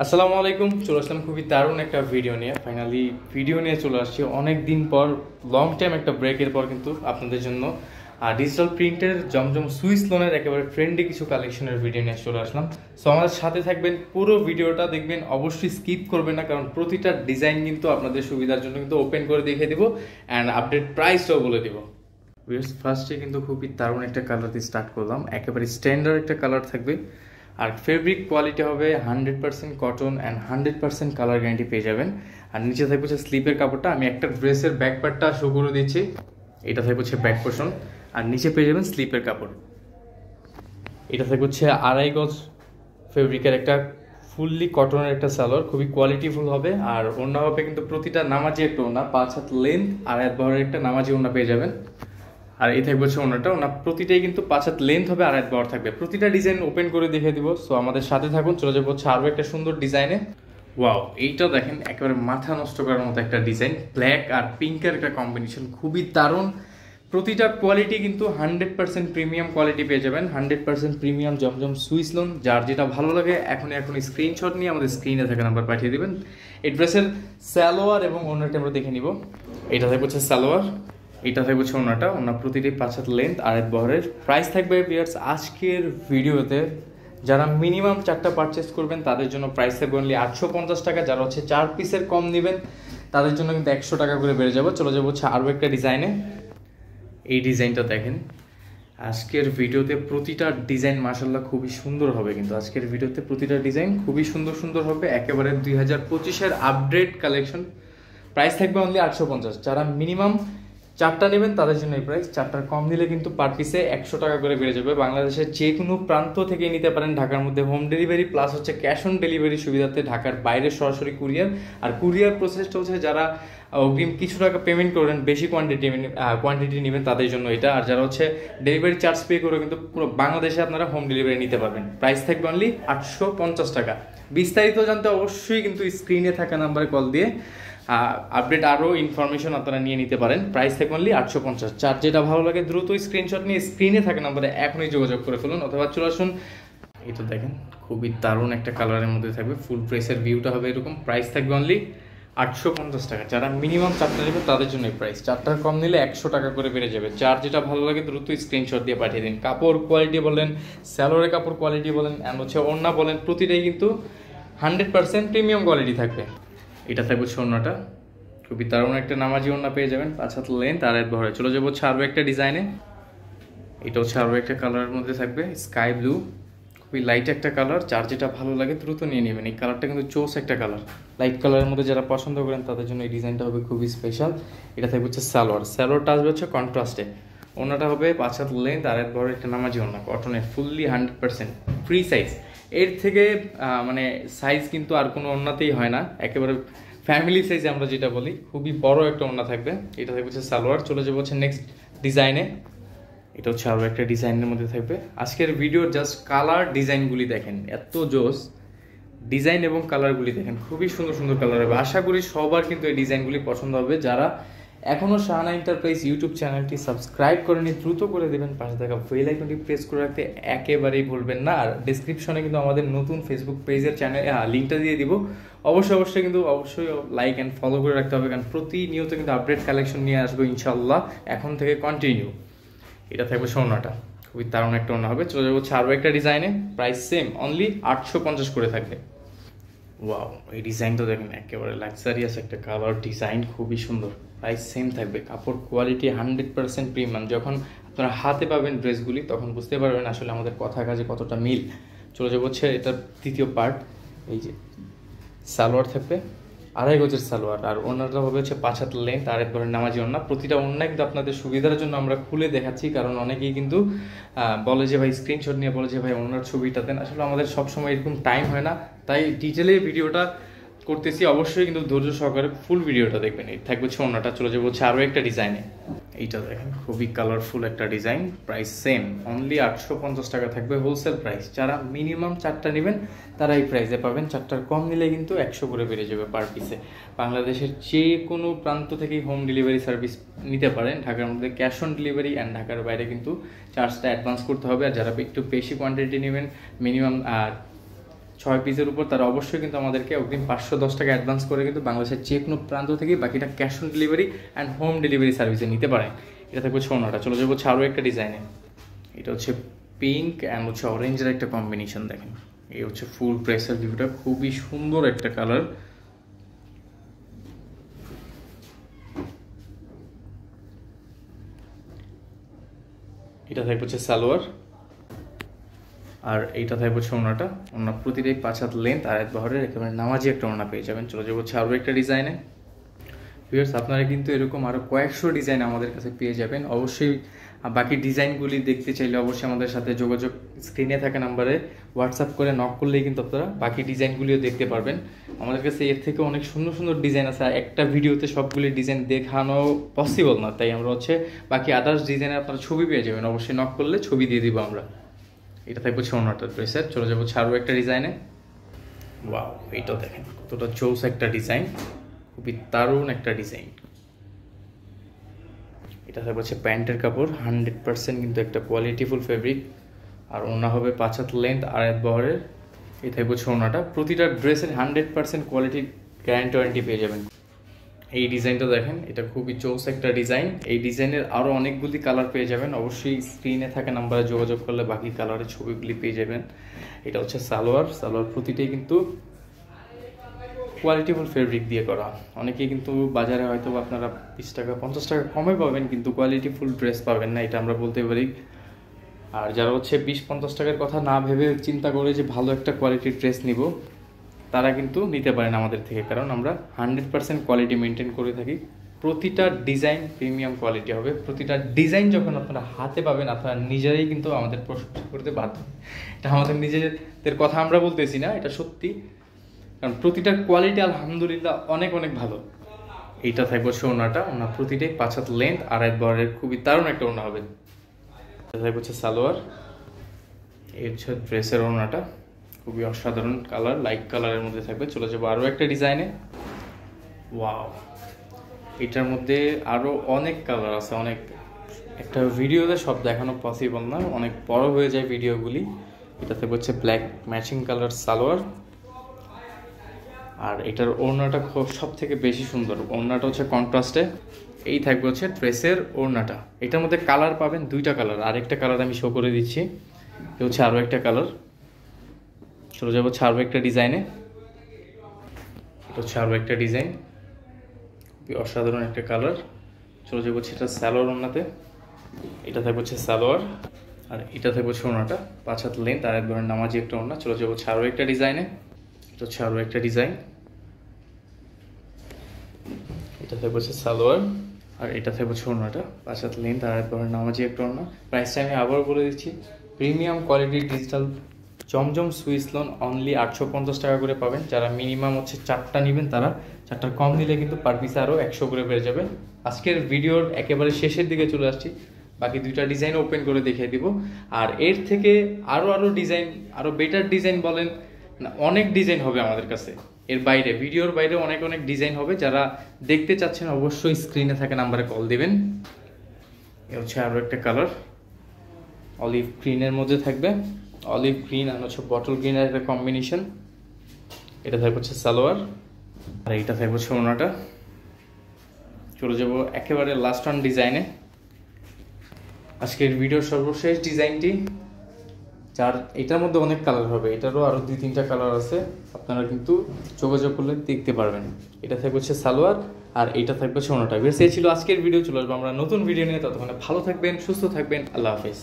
আসসালামু আলাইকুম। চলে আসলাম খুবই দারুণ একটা ভিডিও নিয়ে। ফাইনালি ভিডিও নিয়ে চলে আসছি অনেক দিন পর, লং টাইম একটা ব্রেকের পর কিন্তু আপনাদের জন্য ডিজিটাল প্রিন্টের জমজম সুইস লোনের একেবারে ট্রেন্ডি কিছু কালেকশনের ভিডিও নিয়ে চলে আসলাম। সো আমাদের সাথে থাকবেন, পুরো ভিডিওটা দেখবেন, অবশ্যই স্কিপ করবেন না, কারণ প্রতিটা ডিজাইন কিন্তু আপনাদের সুবিধার জন্য কিন্তু ওপেন করে দেখিয়ে দিব অ্যান্ড আপডেট প্রাইসটাও বলে দিব। ফার্স্টে কিন্তু খুবই দারুণ একটা কালার দিয়ে স্টার্ট করলাম। একেবারে স্ট্যান্ডার্ড একটা কালার থাকবে, আর ফেব্রিক কোয়ালিটি হবে 100% কটন অ্যান্ড 100% কালার গ্যারান্টি পেয়ে যাবেন। আর নিচে থাকবে হচ্ছে স্লিপের কাপড়টা। আমি একটা ড্রেসের ব্যাক পার্টটা শো করে দিচ্ছি। এটা থাকবে হচ্ছে ব্যাক পোর্শন, আর নিচে পেয়ে যাবেন স্লিপের কাপড়। এটা থাকবে হচ্ছে 2.5 গজ ফেব্রিকের একটা ফুললি কটনের একটা সালোয়ার, খুবই কোয়ালিটিফুল হবে। আর ওড়না হবে কিন্তু প্রতিটা নামাজি একটা ওড়না, 5 হাত লেন্থ আর 1 বহরের একটা নামাজি ওড়না পেয়ে যাবেন। আর এই থাকবে হচ্ছে ওনার প্রতিটাই কিন্তু 5 হাত লেন্থ হবে আর 1 বহর থাকবে। প্রতিটা ডিজাইন ওপেন করে দেখিয়ে দিব। সো আমাদের সাথে থাকুন, চলে যাবো হচ্ছে আরও একটা সুন্দর ডিজাইনে। ওয়াও, এইটা দেখেন, একেবারে মাথা নষ্ট করার মতো একটা ডিজাইন। ব্ল্যাক আর পিঙ্কের একটা কম্বিনেশন, খুবই দারুণ। প্রতিটা কোয়ালিটি কিন্তু 100% প্রিমিয়াম কোয়ালিটি পেয়ে যাবেন। 100% প্রিমিয়াম জমজম সুইস লোন। যার যেটা ভালো লাগে এখন স্ক্রিনশট নিয়ে আমাদের স্ক্রিনে থাকা নাম্বার পাঠিয়ে দেবেন। এই ড্রেসের সালোয়ার এবং ওনারটা আমরা দেখে নিব। এটা থাকবে হচ্ছে সালোয়ার, এটা থাকবে হচ্ছে ওনার প্রতিটি 5 হাত লেন্থ আর 1 বহরের। প্রাইস থাকবে ভিউয়ার্স আজকের ভিডিওতে যারা মিনিমাম 4টা পারচেস করবেন তাদের জন্য প্রাইস থাকবে অনলি 850 টাকা। যারা হচ্ছে 4 পিসের কম নেবেন তাদের জন্য কিন্তু 100 টাকা করে বেড়ে যাবে। চলে যাবো হচ্ছে আরও একটা ডিজাইনে। এই ডিজাইনটা দেখেন, আজকের ভিডিওতে প্রতিটা ডিজাইন মাশাআল্লাহ খুবই সুন্দর হবে। কিন্তু আজকের ভিডিওতে প্রতিটা ডিজাইন খুবই সুন্দর সুন্দর হবে, একেবারে 2025-এর আপডেট কালেকশন। প্রাইস থাকবে অনলি 850। যারা মিনিমাম 4টা নেবেন তাদের জন্য এই প্রাইস। 4টার কম নিলে কিন্তু পার পিসে 100 টাকা করে বেড়ে যাবে। বাংলাদেশের যে কোনো প্রান্ত থেকে নিতে পারেন, ঢাকার মধ্যে হোম ডেলিভারি প্লাস হচ্ছে ক্যাশ অন ডেলিভারি সুবিধাতে, ঢাকার বাইরে সরাসরি কুরিয়ার। আর কুরিয়ার প্রসেসটা হচ্ছে যারা অগ্রিম কিছু টাকা পেমেন্ট করবেন, বেশি কোয়ান্টিটি নেবেন তাদের জন্য এটা। আর যারা হচ্ছে ডেলিভারি চার্জ পে করে কিন্তু পুরো বাংলাদেশে আপনারা হোম ডেলিভারি নিতে পারবেন। প্রাইস থাকবে অনলি 850 টাকা। বিস্তারিত জানতে অবশ্যই কিন্তু স্ক্রিনে থাকা নাম্বারে কল দিয়ে আপডেট আরও ইনফরমেশন আপনারা নিয়ে নিতে পারেন। প্রাইস থাকবে অনলি 850। যার যেটা ভালো লাগে দ্রুত স্ক্রিনশট নিয়ে স্ক্রিনে থাকা নাম্বারে এখনই যোগাযোগ করে ফেলুন, অথবা চলে আসুন। এই তো দেখেন, খুবই দারুণ একটা কালারের মধ্যে থাকবে, ফুল প্রেসের ভিউটা হবে এরকম। প্রাইস থাকবে অনলি 850 টাকা। যারা মিনিমাম 4টা নেবে তাদের জন্য প্রাইস। 4টার কম নিলে 100 টাকা করে বেড়ে যাবে। যার যেটা ভালো লাগে দ্রুত স্ক্রিনশট দিয়ে পাঠিয়ে দিন। কাপড় কোয়ালিটি বলেন, স্যালোয়ারের কাপড় কোয়ালিটি বলেন, অ্যান্ড হচ্ছে ওড়না বলেন, প্রতিটাই কিন্তু 100% প্রিমিয়াম কোয়ালিটি থাকবে। এটা থাকবে হচ্ছে ওড়নাটা, খুবই দারুণ একটা নামাজি ওড়না পেয়ে যাবেন, 5 হাত লেন্থ আর 1 বহরে। চলে যাবো হচ্ছে আরও একটা ডিজাইনে। এটা হচ্ছে আরও একটা কালারের মধ্যে থাকবে, স্কাই ব্লু, খুবই লাইট একটা কালার। যার যেটা ভালো লাগে দ্রুত নিয়ে নেবেন। এই কালারটা কিন্তু চোস একটা কালার। লাইট কালারের মধ্যে যারা পছন্দ করেন তাদের জন্য এই ডিজাইনটা হবে খুবই স্পেশাল। এটা থাকবে হচ্ছে সালোয়ারটা আসবে হচ্ছে কন্ট্রাস্টে। ওড়নাটা হবে 5 হাত লেন্থ আর 1 বহরের একটা নামাজি ওড়না, কটনের, ফুললি 100% ফ্রি সাইজ। এর থেকে মানে সাইজ কিন্তু আর কোনো ওড়নাতেই হয় না, একেবারে ফ্যামিলি সাইজ আমরা যেটা বলি, খুবই বড় একটা ওড়না থাকবে। এটা থাকবে হচ্ছে সালোয়ার। চলে যাবো হচ্ছে নেক্সট ডিজাইনে। এটা হচ্ছে আরও একটা ডিজাইনের মধ্যে থাকবে। আজকের ভিডিওর জাস্ট কালার ডিজাইনগুলি দেখেন, এত জোস ডিজাইন এবং কালারগুলি দেখেন, খুবই সুন্দর সুন্দর কালার হবে। আশা করি সবার কিন্তু এই ডিজাইনগুলি পছন্দ হবে। যারা এখনও শাহানা এন্টারপ্রাইজ ইউটিউব চ্যানেলটি সাবস্ক্রাইব করেনি দ্রুত করে দেবেন, পাশে থাকা বেল আইকনটি প্রেস করে রাখতে একেবারেই ভুলবেন না। আর ডিসক্রিপশনে কিন্তু আমাদের নতুন ফেসবুক পেজের চ্যানেল লিঙ্কটা দিয়ে দিব। অবশ্যই কিন্তু লাইক অ্যান্ড ফলো করে রাখতে হবে, কারণ প্রতিনিয়ত কিন্তু আপডেট কালেকশন নিয়ে আসবো ইনশাল্লাহ, এখন থেকে কন্টিনিউ। এটা থাকবে সোনাটা, খুবই দারুণ একটা ওড়না হবে। চলে যাবো হচ্ছে আরও একটা ডিজাইনে। প্রাইস সেম, অনলি 850 করে থাকবে। ওয়াও, এই ডিজাইনটা দেখেন, একেবারে লাক্সারিয়াস একটা কালার ডিজাইন, খুবই সুন্দর। প্রাইস সেম থাকবে। কাপড় কোয়ালিটি 100% প্রিমিয়াম। যখন আপনারা হাতে পাবেন ড্রেসগুলি তখন বুঝতে পারবেন আসলে আমাদের কথা কাজে কতটা মিল। চলে যাবো হচ্ছে এটার দ্বিতীয় পার্ট। এই যে সালোয়ার থাকবে 2.5 গজের সালোয়ার, আর ওড়নাটা হবে হচ্ছে 5 হাত লেন্থ আর 1 বহরের নামাজি ওড়না। প্রতিটা ওড়না কিন্তু আপনাদের সুবিধার জন্য আমরা খুলে দেখাচ্ছি, কারণ অনেকেই কিন্তু বলে যে ভাই স্ক্রিনশট নিয়ে বলে যে ভাই ওড়নার ছবিটা দেন। আসলে আমাদের সবসময় এরকম টাইম হয় না, তাই ডিটেলে ভিডিওটা করতেছি। অবশ্যই কিন্তু ধৈর্য সহকারে ফুল ভিডিওটা দেখবেন। এই থাকবে হচ্ছে ওড়নাটা। চলে যাবো হচ্ছে আরও একটা ডিজাইনে। এইটা দেখেন, খুবই কালারফুল একটা ডিজাইন। প্রাইস সেম, অনলি 850 টাকা থাকবে হোলসেল প্রাইস। যারা মিনিমাম 4টা নেবেন তারা এই প্রাইসে পাবেন। 4টার কম নিলে কিন্তু 100 করে বেড়ে যাবে পার পিসে। বাংলাদেশের যে কোনো প্রান্ত থেকেই হোম ডেলিভারি সার্ভিস নিতে পারেন। ঢাকার মধ্যে ক্যাশ অন ডেলিভারি অ্যান্ড ঢাকার বাইরে কিন্তু চার্জটা অ্যাডভান্স করতে হবে। আর যারা একটু বেশি কোয়ান্টিটি নেবেন, মিনিমাম 6 পিসের উপর, তারা অবশ্যই কিন্তু আমাদেরকে অগ্রিম 510 টাকা অ্যাডভান্স করে কিন্তু বাংলাদেশের যে কোনো প্রান্ত থেকে বাকিটা cash on delivery and home delivery সার্ভিসে নিতে পারেন। এটা থাকবে ওড়নাটা। চলে যাবো আরও একটা ডিজাইনে। এটা হচ্ছে পিঙ্ক অ্যান্ড হচ্ছে অরেঞ্জের একটা কম্বিনেশন। দেখেন এই হচ্ছে ফুল প্রেসের ভিউটা, খুবই সুন্দর একটা কালার। এটা থাকবে হচ্ছে সালোয়ার, আর এইটা থাকবে হচ্ছে ওড়নাটা। ওড়না প্রতিটাই 5 হাত লেন্থ আর 1 বহরের একেবারে নামাজি একটা ওড়না পেয়ে যাবেন। চলে যাবো আরও একটা ডিজাইনে। ভিউয়ার্স, আপনারা কিন্তু এরকম আরও কয়েকশো ডিজাইন আমাদের কাছে পেয়ে যাবেন। অবশ্যই বাকি ডিজাইনগুলি দেখতে চাইলে অবশ্যই আমাদের সাথে যোগাযোগ, স্ক্রিনে থাকা নাম্বারে হোয়াটসঅ্যাপ করে নক করলেই কিন্তু আপনারা বাকি ডিজাইনগুলিও দেখতে পারবেন। আমাদের কাছে এর থেকে অনেক সুন্দর সুন্দর ডিজাইন আছে, আর একটা ভিডিওতে সবগুলি ডিজাইন দেখানো পসিবল না, তাই আমরা হচ্ছে বাকি আদার্স ডিজাইনে আপনারা ছবি পেয়ে যাবেন। অবশ্যই নক করলে ছবি দিয়ে দিব আমরা। এটা থাকবে ওড়নাটা ড্রেসের। চলে যাবো আরও একটা ডিজাইনে। ওয়াও, এইটা দেখেন কতটা জোস একটা ডিজাইন, খুবই দারুণ একটা ডিজাইন। এটা থাকবে হচ্ছে প্যান্টের কাপড়, 100% কিন্তু একটা কোয়ালিটিফুল ফেব্রিক, আর ওড়না হবে 5 হাত লেন্থ আর 1 বহরের। এই থাকবে হচ্ছে ওড়নাটা। প্রতিটা ড্রেসের 100% কোয়ালিটি গ্যারান্টি ওয়ারেন্টি পেয়ে যাবেন। এই ডিজাইনটা দেখেন, এটা খুবই জোস একটা ডিজাইন। এই ডিজাইনের আরও অনেকগুলি কালার পেয়ে যাবেন। অবশ্যই স্ক্রিনে থাকা নাম্বারে যোগাযোগ করলে বাকি কালারের ছবিগুলি পেয়ে যাবেন। এটা হচ্ছে সালোয়ার। সালোয়ার প্রতিটাই কিন্তু কোয়ালিটিফুল ফেব্রিক দিয়ে করা। অনেকেই কিন্তু বাজারে হয়তো আপনারা 20 টাকা 50 টাকা কমে পাবেন, কিন্তু কোয়ালিটিফুল ড্রেস পাবেন না, এটা আমরা বলতে পারি। আর যারা হচ্ছে 20-50 টাকার কথা না ভেবে চিন্তা করে যে ভালো একটা কোয়ালিটির ড্রেস নিব, তারা কিন্তু নিতে পারেন আমাদের থেকে, কারণ আমরা 100% কোয়ালিটি মেনটেন করে থাকি। প্রতিটা ডিজাইন প্রিমিয়াম কোয়ালিটি হবে। প্রতিটা ডিজাইন যখন আপনারা হাতে পাবেন, আপনারা নিজেরাই কিন্তু আমাদের প্রশংসা করতে বাধ্য। এটা আমাদের নিজেদের কথা আমরা বলতেছি না, এটা সত্যি, কারণ প্রতিটা কোয়ালিটি আলহামদুলিল্লাহ অনেক অনেক ভালো। এইটা থাকবে হচ্ছে ওড়নাটা। ওড়না প্রতিটাই 5 হাত লেন্থ আর 1 বহরের, খুবই দারুণ একটা ওড়না হবে। এটা থাকবে হচ্ছে সালোয়ার। এই হচ্ছে ড্রেসের ওড়নাটা, খুবই অসাধারণ কালার, লাইট কালারের মধ্যে থাকবে। চলে যাবো আরও একটা ডিজাইনে। ওয়াও, এটার মধ্যে আরও অনেক কালার আছে, অনেক, একটা ভিডিওতে সব দেখানো পসিবল না, অনেক বড় হয়ে যায় ভিডিওগুলি। এটা থাকবে হচ্ছে ব্ল্যাক ম্যাচিং কালার সালোয়ার, আর এটার ওড়নাটা সব থেকে বেশি সুন্দর। ওড়নাটা হচ্ছে কন্ট্রাস্টে। এই থাকবে হচ্ছে ড্রেসের ওড়নাটা। এটার মধ্যে কালার পাবেন 2টা কালার, আরেকটা কালার আমি শো করে দিচ্ছি। এ হচ্ছে আরও একটা কালার। চলে যাবো আরও একটা ডিজাইনে। এটা হচ্ছে আরও একটা ডিজাইন, খুবই অসাধারণ একটা কালার। চলে যাবো এটা সালোয়ার ওড়নাতে। এটা থাকবে হচ্ছে সালোয়ার, আর এটা থাকবে হচ্ছে ওড়নাটা 5 হাত লেন্থ আর 1 বহরের নামাজি একটা ওড়না। চলে যাবো আরও একটা ডিজাইনে। এটা হচ্ছে আরও একটা ডিজাইন। এটা থাকবে হচ্ছে সালোয়ার, আর এটা থাকবে হচ্ছে ওড়নাটা 5 হাত লেন্থ আর 1 বহরের নামাজি একটা ওড়না। প্রাইসটা আমি আবার বলে দিচ্ছি, প্রিমিয়াম কোয়ালিটির ডিজিটাল জমজম সুইস লোন অনলি 850 টাকা করে পাবেন। যারা মিনিমাম হচ্ছে 4টা নেবেন, তারা 4টার কম নিলে কিন্তু পার পিসে আরও 100 করে বেড়ে যাবে। আজকের ভিডিওর একেবারে শেষের দিকে চলে আসছি, বাকি 2টা ডিজাইন ওপেন করে দেখিয়ে দিব। আর এর থেকে আরও ডিজাইন, আরও বেটার ডিজাইন বলেন না, অনেক ডিজাইন হবে আমাদের কাছে। এর বাইরে, ভিডিওর বাইরে অনেক অনেক ডিজাইন হবে। যারা দেখতে চাচ্ছেন অবশ্যই স্ক্রিনে থাকা নাম্বারে কল দেবেন। এ হচ্ছে আরও একটা কালার, অলিভ গ্রিনের মধ্যে থাকবে। অলিভ গ্রিন আর হচ্ছে বটল গ্রিনের একটা কম্বিনেশন। এটা থাকবে হচ্ছে সালোয়ার, আর এইটা থাকবে হচ্ছে ওড়নাটা। চলে যাব একেবারে লাস্ট ওয়ান ডিজাইনে। আজকের ভিডিওর সর্বশেষ ডিজাইনটি, যার এটার মধ্যে অনেক কালার হবে, এটারও আরও 2-3টা কালার আছে, আপনারা কিন্তু যোগাযোগ করলে দেখতে পারবেন। এটা থাকবে হচ্ছে সালোয়ার, আর এইটা থাকবে হচ্ছে ওড়নাটা। এই ছিল আজকের ভিডিও। চলে আসবো আমরা নতুন ভিডিও নিয়ে, ততক্ষণে ভালো থাকবেন, সুস্থ থাকবেন, আল্লাহ হাফেজ।